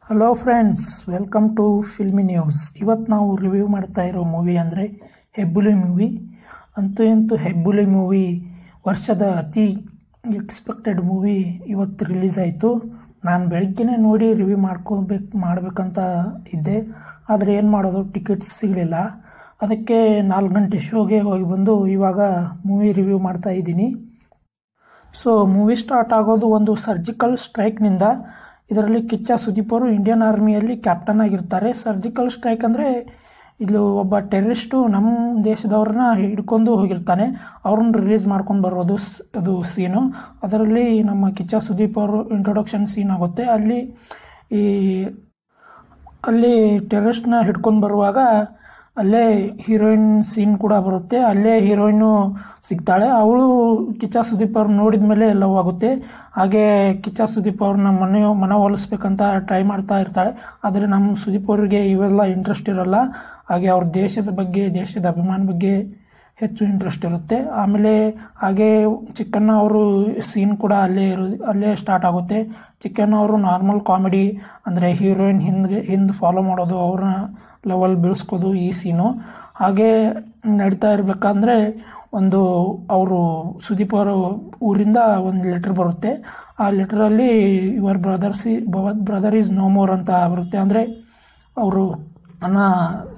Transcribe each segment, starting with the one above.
Hello friends, welcome to filmy news. ಇವತ್ತು ನಾವು review ಮಾಡ್ತಾ ಇರೋ ಮೂವಿ ಅಂದರೆ ಹೆಬ್ಬುಲಿ ಮೂವಿ. ಅಂತೂ ಇಂತೂ ಹೆಬ್ಬುಲಿ ಮೂವಿ ವರ್ಷದ ಅತಿ ಎಕ್ಸ್ಪೆಕ್ಟೆಡ್ ಮೂವಿ ಇವತ್ತು ರಿಲೀಸ್ ಆಯಿತು. ನಾನು ಬೆಳಗ್ಗೆನೇ ನೋಡಿ ರಿವ್ಯೂ ಮಾಡಬೇಕಂತ ಇದ್ದೆ, ಆದರೆ ಏನು ಮಾಡೋದು, ಟಿಕೆಟ್ಸ್ ಸಿಗಲಿಲ್ಲ. ಅದಕ್ಕೆ 4 ಗಂಟೆ ಶೋಗೆ ಹೋಗಿ ಬಂದು ಇವಾಗ ಮೂವಿ ರಿವ್ಯೂ ಮಾಡ್ತಾ ಇದ್ದೀನಿ. ಸೊ ಮೂವಿ ಸ್ಟಾರ್ಟ್ ಆಗೋದು ಒಂದು ಸರ್ಜಿಕಲ್ ಸ್ಟ್ರೈಕ್ನಿಂದ. ಇದರಲ್ಲಿ ಕಿಚ್ಚ ಸುದೀಪ್ ಅವರು ಇಂಡಿಯನ್ ಆರ್ಮಿಯಲ್ಲಿ ಕ್ಯಾಪ್ಟನ್ ಆಗಿರ್ತಾರೆ. ಸರ್ಜಿಕಲ್ ಸ್ಟ್ರೈಕ್ ಅಂದರೆ ಇಲ್ಲಿ ಒಬ್ಬ ಟೆರರಿಸ್ಟು ನಮ್ಮ ದೇಶದವ್ರನ್ನ ಹಿಡ್ಕೊಂಡು ಹೋಗಿರ್ತಾನೆ, ಅವ್ರನ್ನ ರಿಲೀಸ್ ಮಾಡ್ಕೊಂಡು ಬರೋದು ಅದು ಸೀನು. ಅದರಲ್ಲಿ ನಮ್ಮ ಕಿಚ್ಚ ಸುದೀಪ್ ಅವರು ಇಂಟ್ರೊಡಕ್ಷನ್ ಸೀನ್ ಆಗುತ್ತೆ. ಅಲ್ಲಿ ಟೆರರಿಸ್ಟ್ನ ಹಿಡ್ಕೊಂಡು ಬರುವಾಗ ಅಲ್ಲೇ ಹೀರೋಯಿನ್ ಸೀನ್ ಕೂಡ ಬರುತ್ತೆ. ಅಲ್ಲೇ ಹೀರೋಯಿನ್ನು ಸಿಗ್ತಾಳೆ. ಅವಳು ಕಿಚ್ಚ ಸುದೀಪ್ ಅವ್ರು ನೋಡಿದ ಮೇಲೆ ಲವ್ ಆಗುತ್ತೆ. ಹಾಗೆ ಕಿಚ್ಚ ಸುದೀಪ್ ಅವ್ರನ್ನ ಮನವೊಲಿಸ್ಬೇಕಂತ ಟ್ರೈ ಮಾಡ್ತಾ ಇರ್ತಾಳೆ. ಆದರೆ ನಮ್ಮ ಸುದೀಪ್ ಅವರಿಗೆ ಇವೆಲ್ಲ ಇಂಟ್ರೆಸ್ಟ್ ಇರಲ್ಲ. ಹಾಗೆ ಅವ್ರ ದೇಶದ ಬಗ್ಗೆ, ದೇಶದ ಅಭಿಮಾನ ಬಗ್ಗೆ ಹೆಚ್ಚು ಇಂಟ್ರೆಸ್ಟ್ ಇರುತ್ತೆ. ಆಮೇಲೆ ಹಾಗೆ ಚಿಕ್ಕಣ್ಣ ಅವರು ಸೀನ್ ಕೂಡ ಅಲ್ಲೇ ಸ್ಟಾರ್ಟ್ ಆಗುತ್ತೆ. ಚಿಕ್ಕಣ್ಣ ಅವರು ನಾರ್ಮಲ್ ಕಾಮಿಡಿ ಅಂದರೆ ಹೀರೋಯಿನ್ ಹಿಂದೆ ಫಾಲೋ ಮಾಡೋದು, ಅವ್ರನ್ನ ಲೆವೆಲ್ ಬೀಳಿಸ್ಕೋದು, ಈ ಸೀನು ಹಾಗೆ ನಡೀತಾ ಇರಬೇಕಂದ್ರೆ ಅವರು ಸುದೀಪ್ ಅವರ ಊರಿಂದ ಒಂದು ಲೆಟರ್ ಬರುತ್ತೆ. ಆ ಲೆಟರಲ್ಲಿ your brother is no more ಅಂತ ಬರುತ್ತೆ. ಅಂದರೆ ಅವರು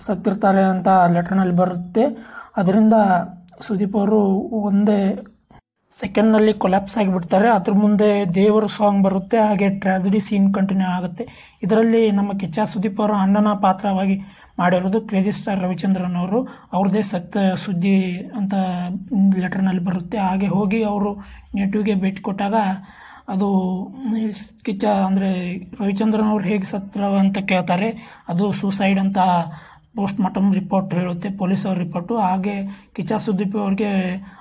ಸತ್ತಿರ್ತಾರೆ ಅಂತ ಲೆಟರ್ನಲ್ಲಿ ಬರುತ್ತೆ. ಅದರಿಂದ ಸುದೀಪ್ ಅವರು ಒಂದೇ ಸೆಕೆಂಡ್ನಲ್ಲಿ ಕೊಲ್ಯಾಪ್ಸ್ ಆಗಿಬಿಡ್ತಾರೆ. ಅದ್ರ ಮುಂದೆ ದೇವರ ಸಾಂಗ್ ಬರುತ್ತೆ. ಹಾಗೆ ಟ್ರಾಜಿಡಿ ಸೀನ್ ಕಂಟಿನ್ಯೂ ಆಗುತ್ತೆ. ಇದರಲ್ಲಿ ನಮ್ಮ ಕಿಚ್ಚ ಸುದೀಪ್ ಅವರ ಅಣ್ಣನ ಪಾತ್ರವಾಗಿ ಮಾಡಿರೋದು ಕ್ರೇಜಿ ಸ್ಟಾರ್ ರವಿಚಂದ್ರನ್ ಅವರು. ಅವ್ರದ್ದೇ ಸುದ್ದಿ ಅಂತ ಲೆಟರ್ನಲ್ಲಿ ಬರುತ್ತೆ. ಹಾಗೆ ಹೋಗಿ ಅವರು ನೇಟಿವ್ಗೆ ಭೇಟಿ ಕೊಟ್ಟಾಗ ಅದು ಕಿಚ್ಚ ಅಂದರೆ ರವಿಚಂದ್ರನ್ ಅವ್ರು ಹೇಗೆ ಸತ್ರ ಅಂತ ಕೇಳ್ತಾರೆ. ಅದು ಸೂಸೈಡ್ ಅಂತ ಪೋಸ್ಟ್ ಮಾರ್ಟಮ್ ರಿಪೋರ್ಟ್ ಹೇಳುತ್ತೆ, ಪೊಲೀಸ್ ಅವ್ರ ರಿಪೋರ್ಟು. ಹಾಗೆ ಕಿಚ್ಚ ಸುದೀಪ್ ಅವ್ರಿಗೆ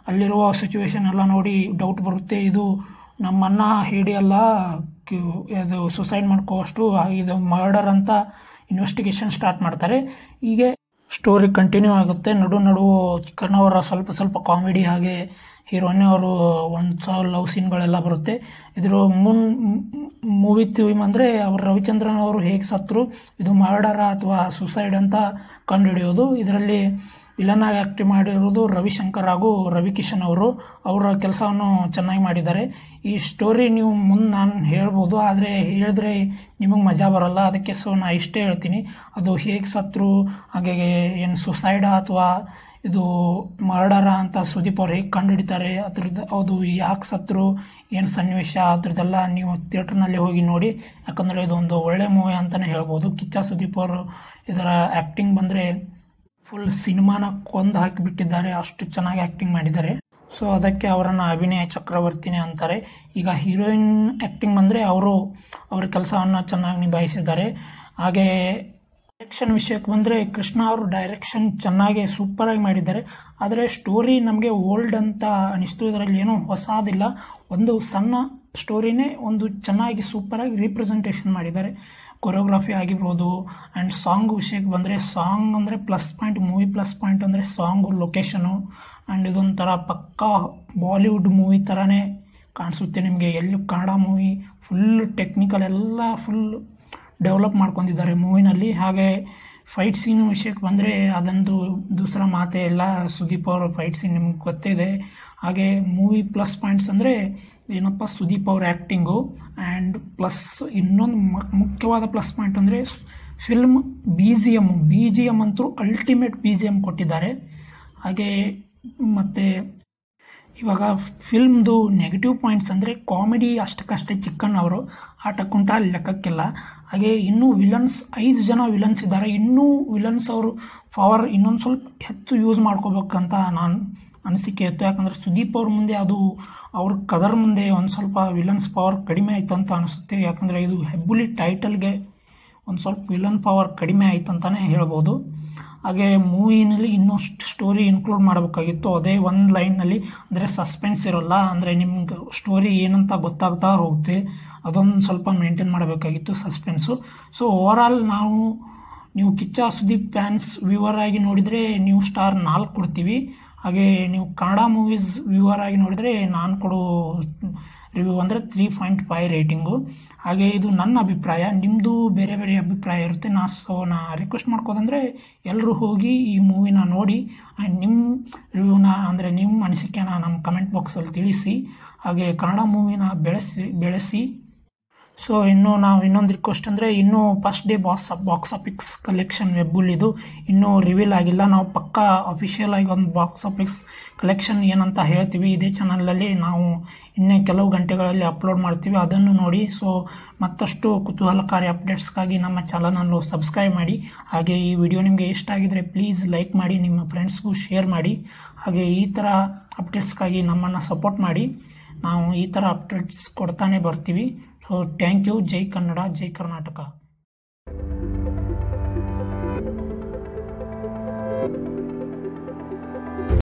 ಅಲ್ಲಿರುವ ಸಿಚುವೇಶನ್ ಎಲ್ಲ ನೋಡಿ ಡೌಟ್ ಬರುತ್ತೆ, ಇದು ನಮ್ಮ ಅಣ್ಣ ಹೇಳಿ ಅಲ್ಲ, ಅದು ಸುಸೈಡ್ ಮಾಡ್ಕೋವಷ್ಟು ಇದು ಮರ್ಡರ್ ಅಂತ ಇನ್ವೆಸ್ಟಿಗೇಷನ್ ಸ್ಟಾರ್ಟ್ ಮಾಡ್ತಾರೆ. ಹೀಗೆ ಸ್ಟೋರಿ ಕಂಟಿನ್ಯೂ ಆಗುತ್ತೆ. ನಡು ಚಿಕ್ಕಣ್ಣವರ ಸ್ವಲ್ಪ ಕಾಮಿಡಿ, ಹಾಗೆ ಹೀರೋಯಿನ್ ಅವರು ಒಂದು ಲವ್ ಸೀನ್ಗಳೆಲ್ಲ ಬರುತ್ತೆ. ಇದ್ರ ಮೂವಿ ಥೀಮ್ ಅಂದರೆ ಅವರು ರವಿಚಂದ್ರನ್ ಅವರು ಹೇಗೆ ಸತ್ರು, ಇದು ಮರ್ಡರ ಅಥವಾ ಸುಸೈಡ್ ಅಂತ ಕಂಡುಹಿಡಿಯೋದು. ಇದರಲ್ಲಿ ವಿಲನ್ ಆಗಿ ಆ್ಯಕ್ಟ್ ಮಾಡಿರೋದು ರವಿಶಂಕರ್ ಹಾಗೂ ರವಿಕಿಶನ್ ಅವರು. ಅವರ ಕೆಲಸವನ್ನು ಚೆನ್ನಾಗಿ ಮಾಡಿದ್ದಾರೆ. ಈ ಸ್ಟೋರಿ ನೀವು ಮುಂದೆ ನಾನು ಹೇಳ್ಬೋದು, ಆದರೆ ಹೇಳಿದ್ರೆ ನಿಮಗೆ ಮಜಾ ಬರಲ್ಲ. ಅದಕ್ಕೆ ನಾನು ಇಷ್ಟೇ ಹೇಳ್ತೀನಿ, ಅದು ಹೇಗೆ ಸತ್ರು, ಹಾಗೆ ಏನು ಸುಸೈಡಾ ಅಥವಾ ಇದು ಮರ್ಡರ ಅಂತ ಸುದೀಪ್ ಅವ್ರು ಹೇಗೆ ಕಂಡುಹಿಡಿತಾರೆ, ಅದು ಯಾಕೆ ಸತ್ರು, ಏನು ಸನ್ನಿವೇಶ, ಅದ್ರದ್ದೆಲ್ಲ ನೀವು ಥಿಯೇಟ್ರ್ನಲ್ಲಿ ಹೋಗಿ ನೋಡಿ. ಯಾಕಂದರೆ ಇದೊಂದು ಒಳ್ಳೆ ಮೂವಿ ಅಂತಲೇ ಹೇಳ್ಬೋದು. ಕಿಚ್ಚ ಸುದೀಪ್ ಅವರು ಇದರ ಆ್ಯಕ್ಟಿಂಗ್ ಬಂದರೆ ಫುಲ್ ಸಿನಿಮಾನ ಕೊಂದು ಹಾಕಿಬಿಟ್ಟಿದ್ದಾರೆ, ಅಷ್ಟು ಚೆನ್ನಾಗಿ ಆ್ಯಕ್ಟಿಂಗ್ ಮಾಡಿದ್ದಾರೆ. ಸೊ ಅದಕ್ಕೆ ಅವರನ್ನು ಅಭಿನಯ ಚಕ್ರವರ್ತಿನೇ ಅಂತಾರೆ. ಈಗ ಹೀರೋಯಿನ್ ಆ್ಯಕ್ಟಿಂಗ್ ಬಂದರೆ ಅವ್ರ ಕೆಲಸವನ್ನು ಚೆನ್ನಾಗಿ ನಿಭಾಯಿಸಿದ್ದಾರೆ. ಹಾಗೆ ಡೈರೆಕ್ಷನ್ ವಿಷಯಕ್ಕೆ ಬಂದರೆ ಕೃಷ್ಣ ಅವರು ಡೈರೆಕ್ಷನ್ ಚೆನ್ನಾಗಿ ಸೂಪರಾಗಿ ಮಾಡಿದ್ದಾರೆ. ಆದರೆ ಸ್ಟೋರಿ ನಮಗೆ ಓಲ್ಡ್ ಅಂತ ಅನಿಸ್ತು. ಇದರಲ್ಲಿ ಏನೂ ಹೊಸದಿಲ್ಲ, ಒಂದು ಸಣ್ಣ ಸ್ಟೋರಿನೇ ಒಂದು ಚೆನ್ನಾಗಿ ಸೂಪರಾಗಿ ರೀಪ್ರೆಸೆಂಟೇಷನ್ ಮಾಡಿದ್ದಾರೆ. ಕೊರಿಯೋಗ್ರಫಿ ಆಗಿರ್ಬೋದು. ಆ್ಯಂಡ್ ಸಾಂಗ್ ವಿಷಯಕ್ಕೆ ಬಂದರೆ ಸಾಂಗ್ ಅಂದರೆ plus point, movie plus point ಅಂದರೆ ಸಾಂಗು, ಲೊಕೇಶನು. ಆ್ಯಂಡ್ ಇದೊಂಥರ ಪಕ್ಕಾ ಬಾಲಿವುಡ್ ಮೂವಿ ಥರನೇ ಕಾಣಿಸುತ್ತೆ ನಿಮಗೆ. ಎಲ್ಲೂ ಕನ್ನಡ ಮೂವಿ ಫುಲ್ ಟೆಕ್ನಿಕಲ್ ಎಲ್ಲ ಫುಲ್ ಡೆವಲಪ್ ಮಾಡ್ಕೊಂಡಿದ್ದಾರೆ ಮೂವಿನಲ್ಲಿ. ಹಾಗೆ ಫೈಟ್ ಸೀನ್ ವಿಷಯಕ್ಕೆ ಬಂದರೆ ಅದಂದು ದೂಸರ ಮಾತೇ ಇಲ್ಲ. ಸುದೀಪ್ ಅವರ ಫೈಟ್ ಸೀನ್ ನಿಮ್ಗೆ ಗೊತ್ತಿದೆ. ಹಾಗೆ ಮೂವಿ ಪ್ಲಸ್ ಪಾಯಿಂಟ್ಸ್ ಅಂದರೆ ಏನಪ್ಪ, ಸುದೀಪ್ ಅವ್ರ ಆ್ಯಕ್ಟಿಂಗು. ಆ್ಯಂಡ್ ಪ್ಲಸ್ ಇನ್ನೊಂದು ಮುಖ್ಯವಾದ ಪ್ಲಸ್ ಪಾಯಿಂಟ್ ಅಂದರೆ ಫಿಲ್ಮ್ ಬಿ ಜಿ ಎಮ್ ಅಂತೂ ಅಲ್ಟಿಮೇಟ್ BGM ಕೊಟ್ಟಿದ್ದಾರೆ. ಹಾಗೆ ಮತ್ತು ಇವಾಗ ಫಿಲ್ಮ್ದು ನೆಗೆಟಿವ್ ಪಾಯಿಂಟ್ಸ್ ಅಂದರೆ ಕಾಮಿಡಿ ಅಷ್ಟಕ್ಕಷ್ಟೇ. ಚಿಕ್ಕಣ್ಣ ಅವರು ಆಟ ಕುಂಟ ಲೆಕ್ಕಕ್ಕಿಲ್ಲ. ಹಾಗೆ ಇನ್ನೂ ವಿಲನ್ಸ್ 5 ಜನ ವಿಲನ್ಸ್ ಇದ್ದಾರೆ. ಇನ್ನೂ ವಿಲನ್ಸ್ ಅವರು ಪವರ್ ಇನ್ನೊಂದು ಸ್ವಲ್ಪ ಹೆಚ್ಚು ಯೂಸ್ ಮಾಡ್ಕೋಬೇಕಂತ ನಾನು ಅನಿಸಿಕೆ ಇತ್ತು. ಯಾಕಂದರೆ ಸುದೀಪ್ ಅವ್ರ ಮುಂದೆ ಅದು ಅವ್ರ ಕದರ್ ಮುಂದೆ ಒಂದು ಸ್ವಲ್ಪ ವಿಲನ್ಸ್ ಪವರ್ ಕಡಿಮೆ ಆಯ್ತು ಅಂತ ಅನಿಸುತ್ತೆ. ಯಾಕಂದರೆ ಇದು ಹೆಬ್ಬುಲಿ ಟೈಟಲ್ಗೆ ಒಂದು ಸ್ವಲ್ಪ ವಿಲನ್ ಪವರ್ ಕಡಿಮೆ ಆಯ್ತು ಅಂತಲೇ ಹೇಳ್ಬೋದು. ಹಾಗೆ ಮೂವಿನಲ್ಲಿ ಇನ್ನಷ್ಟು ಸ್ಟೋರಿ ಇನ್ಕ್ಲೂಡ್ ಮಾಡಬೇಕಾಗಿತ್ತು. ಅದೇ ಒಂದು ಲೈನ್ನಲ್ಲಿ ಅಂದರೆ ಸಸ್ಪೆನ್ಸ್ ಇರೋಲ್ಲ, ಅಂದರೆ ನಿಮ್ಗೆ ಸ್ಟೋರಿ ಏನಂತ ಗೊತ್ತಾಗ್ತಾ ಹೋಗುತ್ತೆ. ಅದೊಂದು ಸ್ವಲ್ಪ ಮೇಂಟೈನ್ ಮಾಡಬೇಕಾಗಿತ್ತು, ಸಸ್ಪೆನ್ಸು. ಸೊ ಓವರಾಲ್ ನೀವು ಕಿಚ್ಚ ಸುದೀಪ್ ಫ್ಯಾನ್ಸ್ ವ್ಯೂವರ್ ಆಗಿ ನೋಡಿದರೆ ನೀವು ಸ್ಟಾರ್ 4 ಕೊಡ್ತೀವಿ. ಹಾಗೆ ನೀವು ಕನ್ನಡ ಮೂವೀಸ್ ವ್ಯೂವರ್ ಆಗಿ ನೋಡಿದರೆ ನಾನು ಕೊಡೋ ರಿವ್ಯೂ ಅಂದರೆ 3.5 ರೇಟಿಂಗು. ಹಾಗೆ ಇದು ನನ್ನ ಅಭಿಪ್ರಾಯ, ನಿಮ್ಮದು ಬೇರೆ ಬೇರೆ ಅಭಿಪ್ರಾಯ ಇರುತ್ತೆ. ನಾ ರಿಕ್ವೆಸ್ಟ್ ಮಾಡ್ಕೋದಂದರೆ ಎಲ್ಲರೂ ಹೋಗಿ ಈ ಮೂವಿನ ನೋಡಿ ನಿಮ್ಮ ರಿವ್ಯೂನ ಅಂದರೆ ನಿಮ್ಮ ಅನಿಸಿಕೆನ ನಮ್ಮ ಕಮೆಂಟ್ ಬಾಕ್ಸಲ್ಲಿ ತಿಳಿಸಿ. ಹಾಗೆ ಕನ್ನಡ ಮೂವಿನ ಬೆಳೆಸಿ. ಸೊ ಇನ್ನು ನಾವು ಇನ್ನೊಂದು ರಿಕ್ವೆಸ್ಟ್ ಅಂದರೆ ಇನ್ನೂ first day box office collection ವೆಬ್ಬುಲ್ ಇನ್ನೂ ರಿವೀಲ್ ಆಗಿಲ್ಲ. ನಾವು ಪಕ್ಕಾ ಅಫಿಷಿಯಲ್ ಆಗಿ ಒಂದು ಬಾಕ್ಸ್ ಆಫೀಸ್ ಕಲೆಕ್ಷನ್ ಏನಂತ ಹೇಳ್ತೀವಿ ಇದೇ ಚಾನಲಲ್ಲಿ ನಾವು ಇನ್ನೇ ಕೆಲವು ಗಂಟೆಗಳಲ್ಲಿ ಅಪ್ಲೋಡ್ ಮಾಡ್ತೀವಿ, ಅದನ್ನು ನೋಡಿ. ಸೊ ಮತ್ತಷ್ಟು ಕುತೂಹಲಕಾರಿ ಅಪ್ಡೇಟ್ಸ್ಗಾಗಿ ನಮ್ಮ ಚಾನಲನ್ನು ಸಬ್ಸ್ಕ್ರೈಬ್ ಮಾಡಿ. ಹಾಗೆ ಈ ವಿಡಿಯೋ ನಿಮಗೆ ಇಷ್ಟ ಆಗಿದ್ರೆ ಪ್ಲೀಸ್ ಲೈಕ್ ಮಾಡಿ, ನಿಮ್ಮ ಫ್ರೆಂಡ್ಸ್ಗೂ ಶೇರ್ ಮಾಡಿ. ಹಾಗೆ ಈ ಥರ ಅಪ್ಡೇಟ್ಸ್ಗಾಗಿ ನಮ್ಮನ್ನು ಸಪೋರ್ಟ್ ಮಾಡಿ. ನಾವು ಈ ಥರ ಅಪ್ಡೇಟ್ಸ್ ಕೊಡ್ತಾನೆ ಬರ್ತೀವಿ. So thank you. ಜೈ ಕನ್ನಡ, ಜೈ ಕರ್ನಾಟಕ.